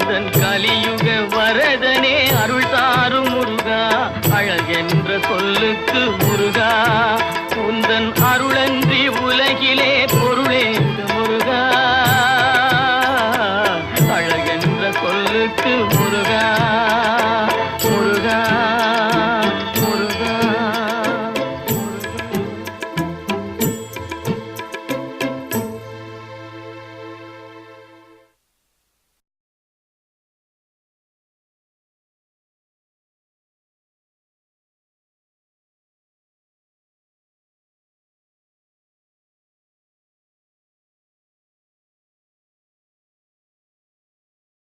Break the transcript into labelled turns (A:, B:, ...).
A: எந்தன் கலியுக வரதனே அருள் தாரும் முருகா அழகென்ற சொல்லுக்கு முருகா உந்தன் அருளன்றி உலகிலே பொருளேது முருகா அழகென்ற சொல்லுக்கு முருகா